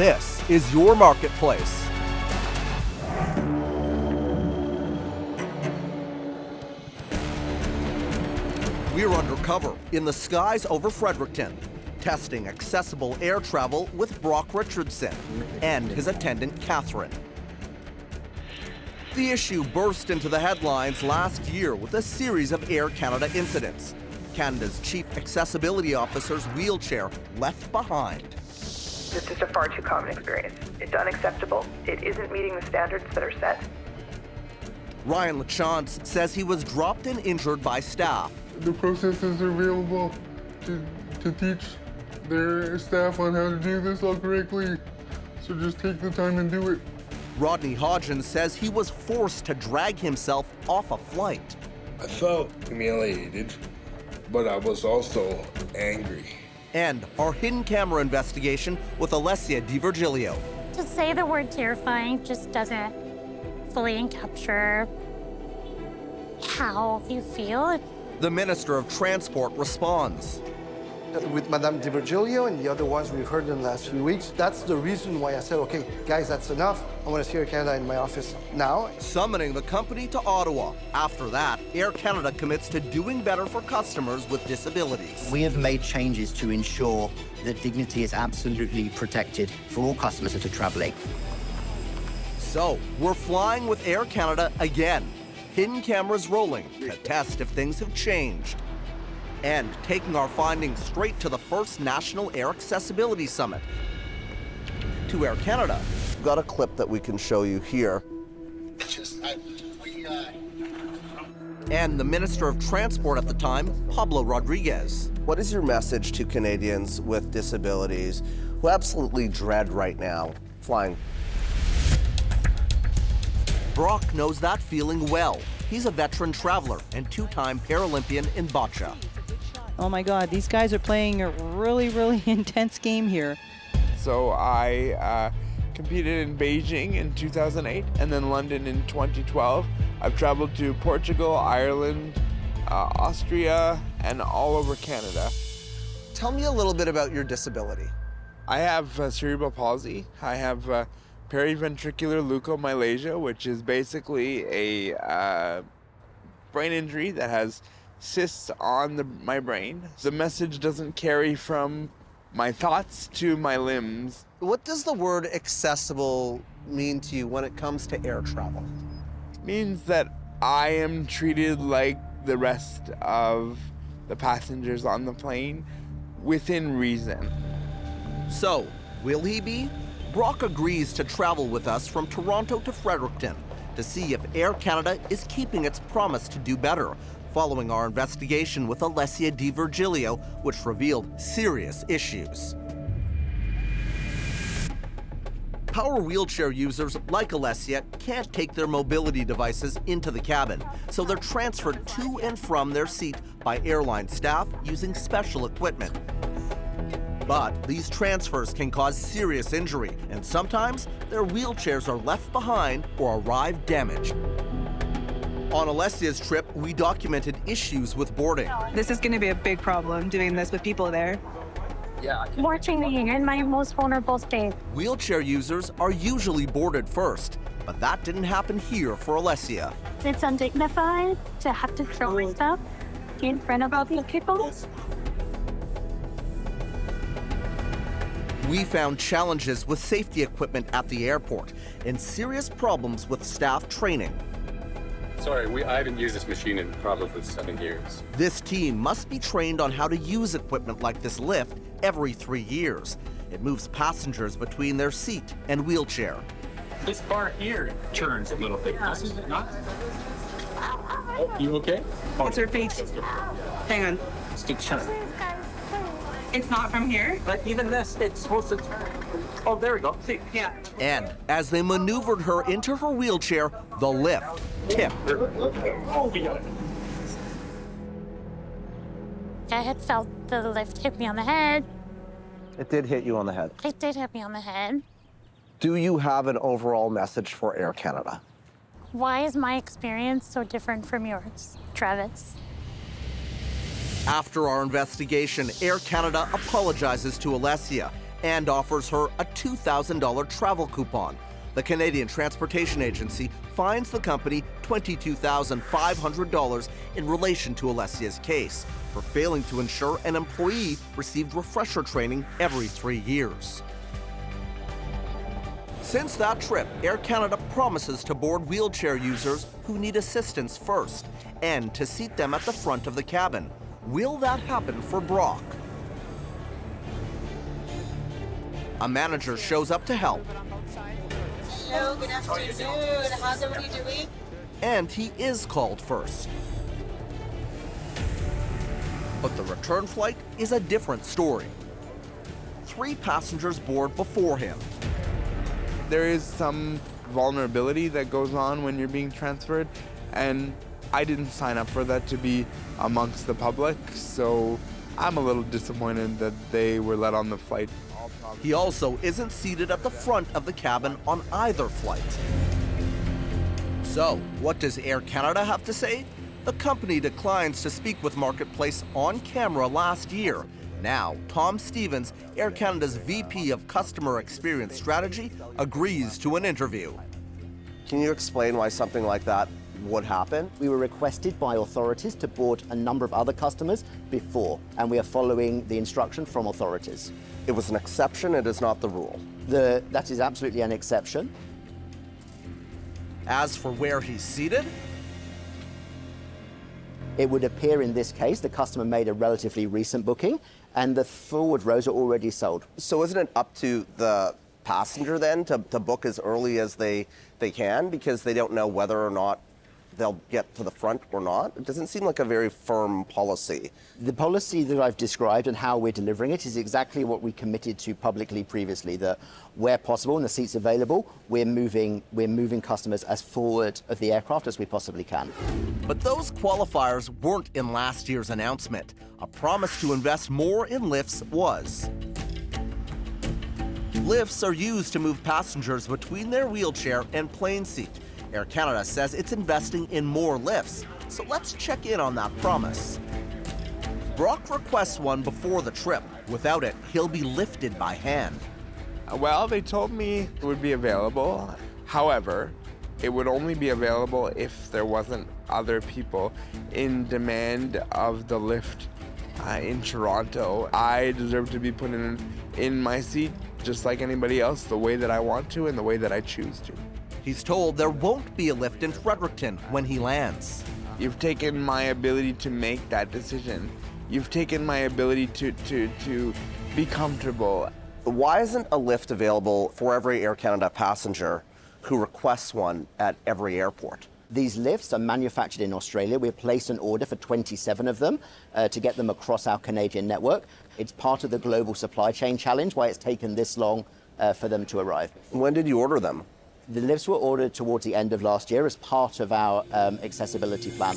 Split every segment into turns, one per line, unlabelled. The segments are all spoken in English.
This is your marketplace. We're undercover in the skies over Fredericton, testing accessible air travel with Brock Richardson and his attendant, Catherine. The issue burst into the headlines last year with a series of Air Canada incidents. Canada's chief accessibility officer's wheelchair left behind.
It's just a far too common experience. It's unacceptable. It isn't meeting the standards that are set.
Ryan Lachance says he was dropped and injured by staff.
The processes are available to teach their staff on how to do this all correctly, so just take the time and do it.
Rodney Hodgins says he was forced to drag himself off a flight.
I felt humiliated, but I was also angry.
And our hidden camera investigation with Alessia Di Virgilio.
To say the word terrifying just doesn't fully encapture how you feel.
The Minister of Transport responds.
With Madame Di Virgilio and the other ones we've heard in the last few weeks, that's the reason why I said, okay, guys, that's enough. I want to see Air Canada in my office now.
Summoning the company to Ottawa. After that, Air Canada commits to doing better for customers with disabilities.
We have made changes to ensure that dignity is absolutely protected for all customers that are traveling.
So, we're flying with Air Canada again. Hidden cameras rolling to test if things have changed. And taking our findings straight to the first National Air Accessibility Summit. To Air Canada. We've got a clip that we can show you here. And the Minister of Transport at the time, Pablo Rodriguez. What is your message to Canadians with disabilities who absolutely dread right now flying? Brock knows that feeling well. He's a veteran traveler and two-time Paralympian in bocce.
Oh my God, these guys are playing a really, really intense game here.
So I competed in Beijing in 2008 and then London in 2012. I've traveled to Portugal, Ireland, Austria, and all over Canada.
Tell me a little bit about your disability.
I have cerebral palsy. I have periventricular leukomalacia, which is basically a brain injury that has cysts on my brain. The message doesn't carry from my thoughts to my limbs.
What does the word accessible mean to you when it comes to air travel?
It means that I am treated like the rest of the passengers on the plane within reason.
So, will he be? Brock agrees to travel with us from Toronto to Fredericton to see if Air Canada is keeping its promise to do better, following our investigation with Alessia Di Virgilio, which revealed serious issues. Power wheelchair users like Alessia can't take their mobility devices into the cabin, so they're transferred to and from their seat by airline staff using special equipment. But these transfers can cause serious injury, and sometimes their wheelchairs are left behind or arrive damaged. On Alessia's trip, we documented issues with boarding.
This is going to be a big problem doing this with people there.
Watching me in my most vulnerable state.
Wheelchair users are usually boarded first, but that didn't happen here for Alessia.
It's undignified to have to throw myself in front of other people.
We found challenges with safety equipment at the airport and serious problems with staff training.
Sorry, I haven't used this machine in probably 7 years.
This team must be trained on how to use equipment like this lift every 3 years. It moves passengers between their seat and wheelchair.
This bar here turns a little bit, doesn't it not? Oh, you okay?
What's her face? Hang on.
Stick shut.
It's not from here?
But even this, it's supposed to turn. Oh, there we go. See?
Yeah.
And as they maneuvered her into her wheelchair, the lift tipped.
Oh, we got it.
I had felt the lift hit me on the head.
It did hit you on the head.
It did hit me on the head.
Do you have an overall message for Air Canada?
Why is my experience so different from yours, Travis?
After our investigation, Air Canada apologizes to Alessia and offers her a $2,000 travel coupon. The Canadian Transportation Agency fines the company $22,500 in relation to Alessia's case for failing to ensure an employee received refresher training every 3 years. Since that trip, Air Canada promises to board wheelchair users who need assistance first and to seat them at the front of the cabin. Will that happen for Brock? A manager shows up to help.
Hello, good afternoon. How's everybody doing?
And he is called first. But the return flight is a different story. 3 passengers board before him.
There is some vulnerability that goes on when you're being transferred, and I didn't sign up for that to be amongst the public, so I'm a little disappointed that they were let on the flight.
He also isn't seated at the front of the cabin on either flight. So, what does Air Canada have to say? The company declines to speak with Marketplace on camera last year. Now, Tom Stevens, Air Canada's VP of Customer Experience Strategy, agrees to an interview.
Can you explain why something like that would happen?
We were requested by authorities to board a number of other customers before, and we are following the instruction from authorities.
It was an exception, it is not the rule.
That is absolutely an exception.
As for where he's seated,
it would appear in this case the customer made a relatively recent booking and the forward rows are already sold.
So isn't it up to the passenger then to book as early as they can, because they don't know whether or not they'll get to the front or not? It doesn't seem like a very firm policy.
The policy that I've described and how we're delivering it is exactly what we committed to publicly previously, that where possible and the seats available, we're moving customers as forward of the aircraft as we possibly can.
But those qualifiers weren't in last year's announcement. A promise to invest more in lifts was. Lifts are used to move passengers between their wheelchair and plane seat. Air Canada says it's investing in more lifts, so let's check in on that promise. Brock requests one before the trip. Without it, he'll be lifted by hand.
Well, they told me it would be available. However, it would only be available if there wasn't other people in demand of the lift in Toronto. I deserve to be put in my seat just like anybody else, the way that I want to and the way that I choose to.
He's told there won't be a lift in Fredericton when he lands.
You've taken my ability to make that decision. You've taken my ability to be comfortable.
Why isn't a lift available for every Air Canada passenger who requests one at every airport?
These lifts are manufactured in Australia. We've placed an order for 27 of them to get them across our Canadian network. It's part of the global supply chain challenge, why it's taken this long for them to arrive.
When did you order them?
The lifts were ordered towards the end of last year as part of our accessibility plan.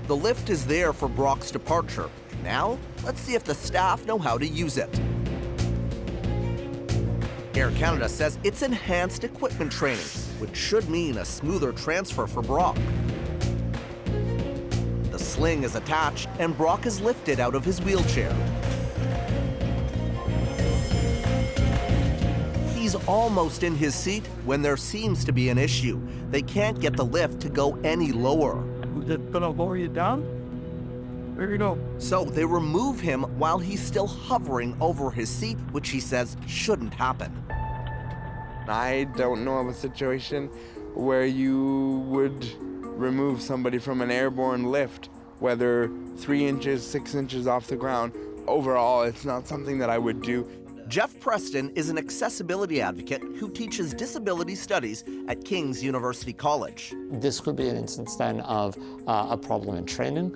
The lift is there for Brock's departure. Now, let's see if the staff know how to use it. Air Canada says it's enhanced equipment training, which should mean a smoother transfer for Brock. The sling is attached and Brock is lifted out of his wheelchair. He's almost in his seat when there seems to be an issue. They can't get the lift to go any lower.
Is it gonna lower you down? There you go.
So they remove him while he's still hovering over his seat, which he says shouldn't happen.
I don't know of a situation where you would remove somebody from an airborne lift, whether 3 inches, 6 inches off the ground. Overall, it's not something that I would do.
Jeff Preston is an accessibility advocate who teaches disability studies at King's University College.
This could be an instance then of a problem in training.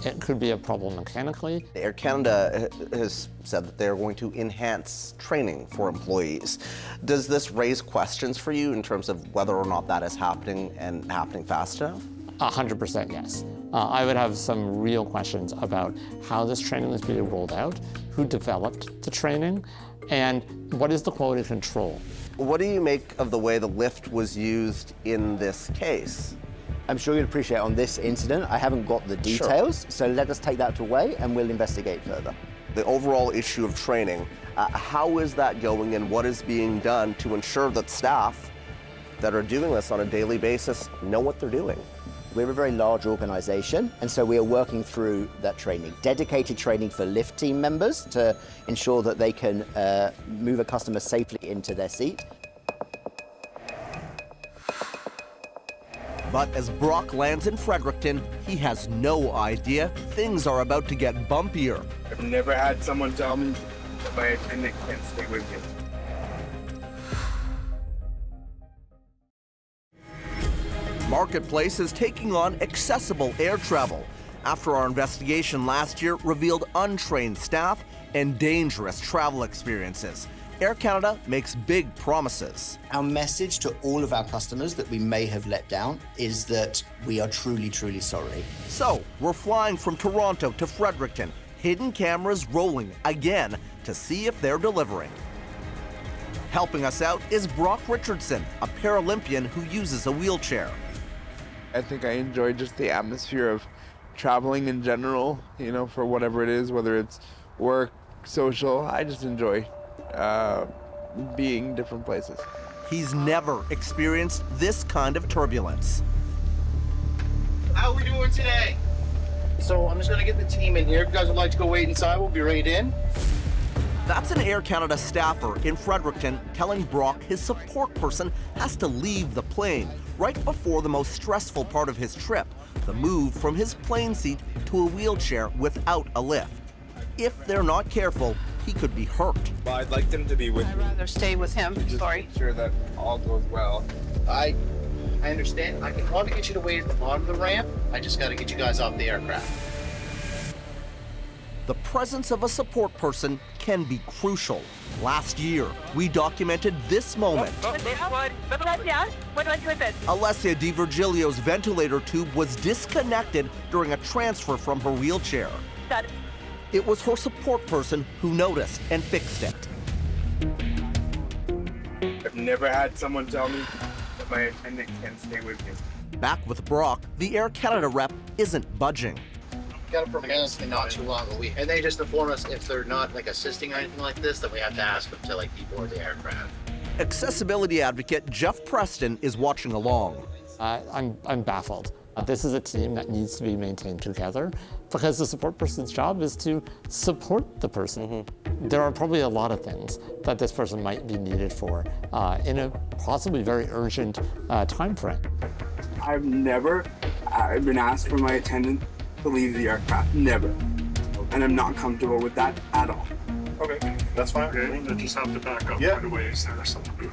It could be a problem mechanically.
Air Canada has said that they're going to enhance training for employees. Does this raise questions for you in terms of whether or not that is happening and happening fast enough?
100% yes. I would have some real questions about how this training is being rolled out, who developed the training, and what is the quality control.
What do you make of the way the lift was used in this case?
I'm sure you'd appreciate on this incident, I haven't got the details, so let us take that away and we'll investigate further.
The overall issue of training, how is that going and what is being done to ensure that staff that are doing this on a daily basis know what they're doing?
We're a very large organization, and so we are working through that training. Dedicated training for lift team members to ensure that they can move a customer safely into their seat.
But as Brock lands in Fredericton, he has no idea things are about to get bumpier.
I've never had someone tell me that my attendant can't stay with me.
Marketplace is taking on accessible air travel after our investigation last year revealed untrained staff and dangerous travel experiences. Air Canada makes big promises.
Our message to all of our customers that we may have let down is that we are truly, truly sorry.
So we're flying from Toronto to Fredericton, hidden cameras rolling again to see if they're delivering. Helping us out is Brock Richardson, a Paralympian who uses a wheelchair.
I think I enjoy just the atmosphere of traveling in general, you know, for whatever it is, whether it's work, social. I just enjoy being different places.
He's never experienced this kind of turbulence.
How are we doing today? So I'm just gonna get the team in here. If you guys would like to go wait inside, we'll be right in.
That's an Air Canada staffer in Fredericton telling Brock his support person has to leave the plane right before the most stressful part of his trip, the move from his plane seat to a wheelchair without a lift. If they're not careful, he could be hurt.
Well, I'd like them to be with me.
I'd rather stay with him.
Just
Sorry.
make sure that all goes well.
I understand. I can want to get you to wait at the bottom of the ramp. I just got to get you guys off the aircraft.
The presence of a support person can be crucial. Last year, we documented this moment.
What do I do with it?
Alessia Di Virgilio's ventilator tube was disconnected during a transfer from her wheelchair.
Got it.
It was her support person who noticed and fixed it.
I've never had someone tell me that my attendant can't stay with me.
Back with Brock, the Air Canada rep isn't budging.
Got a permit not too long a week, and they just inform us if they're not like assisting or anything like this, that we have to ask them to like deboard the aircraft.
Accessibility advocate Jeff Preston is watching along.
I'm baffled. This is a team that needs to be maintained together because the support person's job is to support the person. There are probably a lot of things that this person might be needed for in a possibly very urgent time frame.
I've never been asked for my attendant to leave the aircraft, never. And I'm not comfortable with that at all.
Okay, that's fine.
Okay, we'll just have to back up right away. Is there something?
You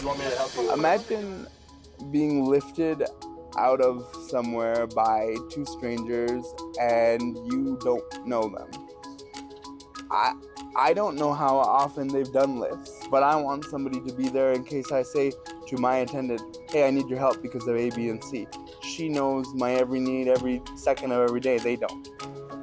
want me to help you?
Imagine being lifted out of somewhere by two strangers and you don't know them. I don't know how often they've done lifts, but I want somebody to be there in case I say to my attendant, hey, I need your help because of A, B, and C. She knows my every need every second of every day. They don't.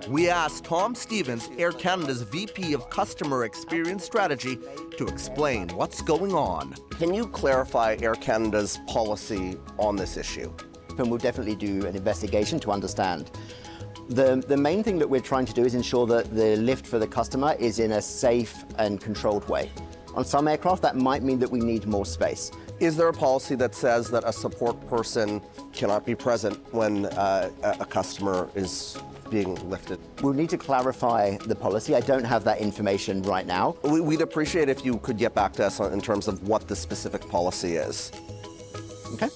We asked Tom Stevens, Air Canada's VP of Customer Experience Strategy, to explain what's going on.
Can you clarify Air Canada's policy on this issue?
And we'll definitely do an investigation to understand. The main thing that we're trying to do is ensure that the lift for the customer is in a safe and controlled way. On some aircraft, that might mean that we need more space.
Is there a policy that says that a support person cannot be present when a customer is being lifted?
We'll need to clarify the policy. I don't have that information right now.
We'd appreciate if you could get back to us in terms of what the specific policy is.
Okay.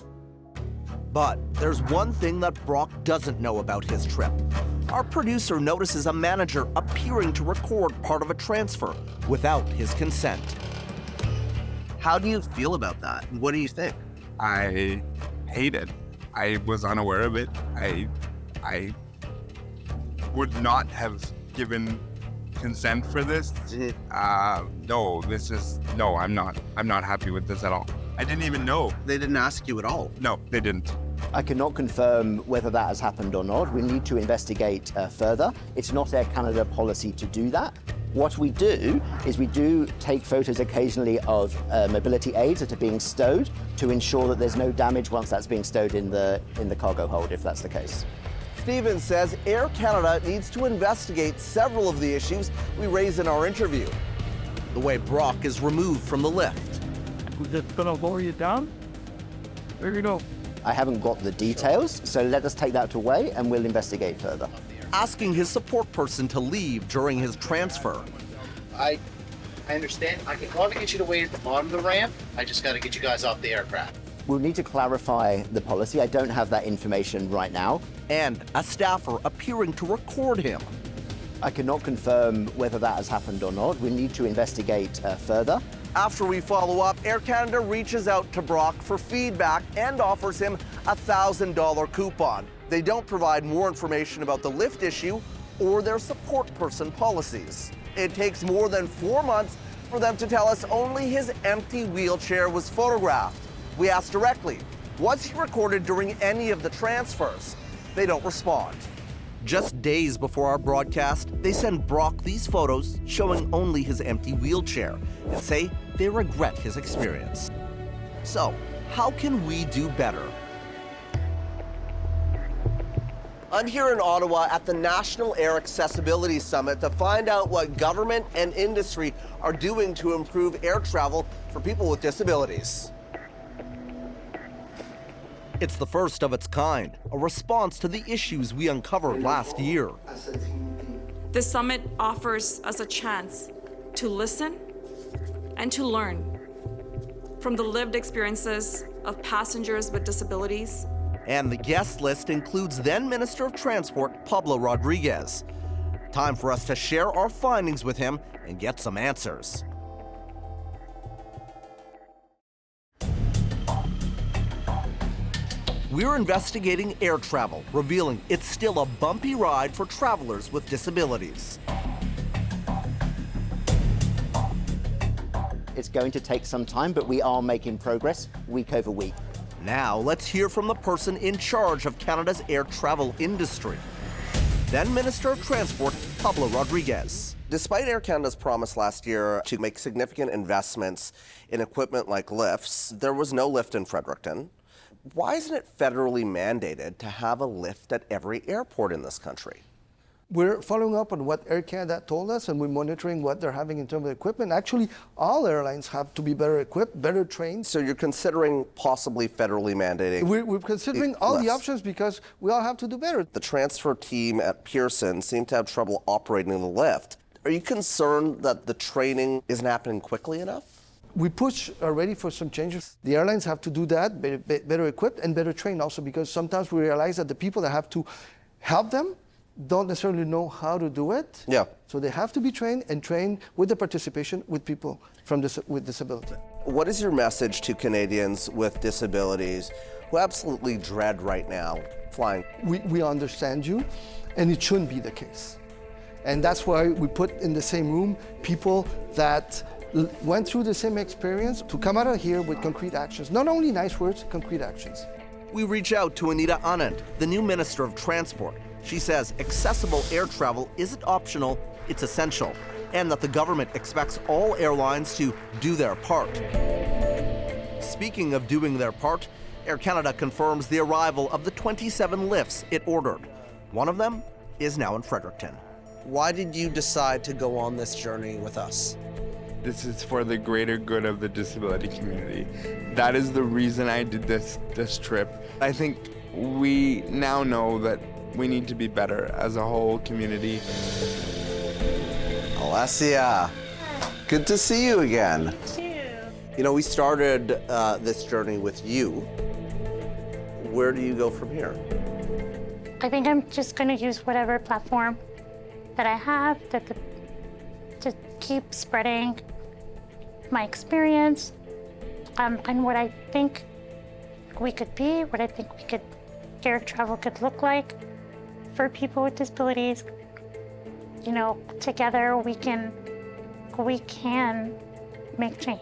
But there's one thing that Brock doesn't know about his trip. Our producer notices a manager appearing to record part of a transfer without his consent. How do you feel about that? What do you think?
I hate it. I was unaware of it. I would not have given consent for this. No, I'm not happy with this at all. I didn't even know.
They didn't ask you at all?
No, they didn't.
I cannot confirm whether that has happened or not. We need to investigate further. It's not Air Canada policy to do that. What we do is we do take photos occasionally of mobility aids that are being stowed to ensure that there's no damage once that's being stowed in the cargo hold, if that's the case.
Stephen says Air Canada needs to investigate several of the issues we raised in our interview.
The way Brock is removed from the lift.
We're just gonna lower you down? There you go.
I haven't got the details, so let us take that away and we'll investigate further.
Asking his support person to leave during his transfer.
I understand. I can probably get you to wait at the bottom of the ramp. I just got to get you guys off the aircraft.
We'll need to clarify the policy. I don't have that information right now.
And a staffer appearing to record him.
I cannot confirm whether that has happened or not. We need to investigate further.
After we follow up, Air Canada reaches out to Brock for feedback and offers him a $1,000 coupon. They don't provide more information about the lift issue or their support person policies. It takes more than 4 months for them to tell us only his empty wheelchair was photographed. We asked directly, was he recorded during any of the transfers? They don't respond. Just days before our broadcast, they send Brock these photos showing only his empty wheelchair and say they regret his experience. So, how can we do better?
I'm here in Ottawa at the National Air Accessibility Summit to find out what government and industry are doing to improve air travel for people with disabilities.
It's the first of its kind, a response to the issues we uncovered last year.
This summit offers us a chance to listen and to learn from the lived experiences of passengers with disabilities.
And the guest list includes then Minister of Transport, Pablo Rodriguez. Time for us to share our findings with him and get some answers. We're investigating air travel, revealing it's still a bumpy ride for travelers with disabilities.
It's going to take some time, but we are making progress week over week.
Now, let's hear from the person in charge of Canada's air travel industry. Then Minister of Transport, Pablo Rodriguez.
Despite Air Canada's promise last year to make significant investments in equipment like lifts, there was no lift in Fredericton. Why isn't it federally mandated to have a lift at every airport in this country?
We're following up on what Air Canada told us, and we're monitoring what they're having in terms of equipment. Actually, all airlines have to be better equipped, better trained.
So you're considering possibly federally mandating?
We're considering all the options because we all have to do better.
The transfer team at Pearson seemed to have trouble operating the lift. Are you concerned that the training isn't happening quickly enough?
We push already for some changes. The airlines have to do that, better equipped and better trained also, because sometimes we realize that the people that have to help them don't necessarily know how to do it.
Yeah.
So they have to be trained and trained with the participation with people with disability.
What is your message to Canadians with disabilities who absolutely dread right now flying?
We understand you, and it shouldn't be the case. And that's why we put in the same room people that went through the same experience to come out of here with concrete actions. Not only nice words, concrete actions.
We reach out to Anita Anand, the new Minister of Transport. She says accessible air travel isn't optional, it's essential, and that the government expects all airlines to do their part. Speaking of doing their part, Air Canada confirms the arrival of the 27 lifts it ordered. One of them is now in Fredericton.
Why did you decide to go on this journey with us?
This is for the greater good of the disability community. That is the reason I did this trip. I think we now know that we need to be better as a whole community.
Alessia, good to see you again. You know, we started this journey with you. Where do you go from here?
I think I'm just going to use whatever platform that I have to keep spreading my experience and what I think we could be, what I think air travel could look like for people with disabilities. You know, together we can make change.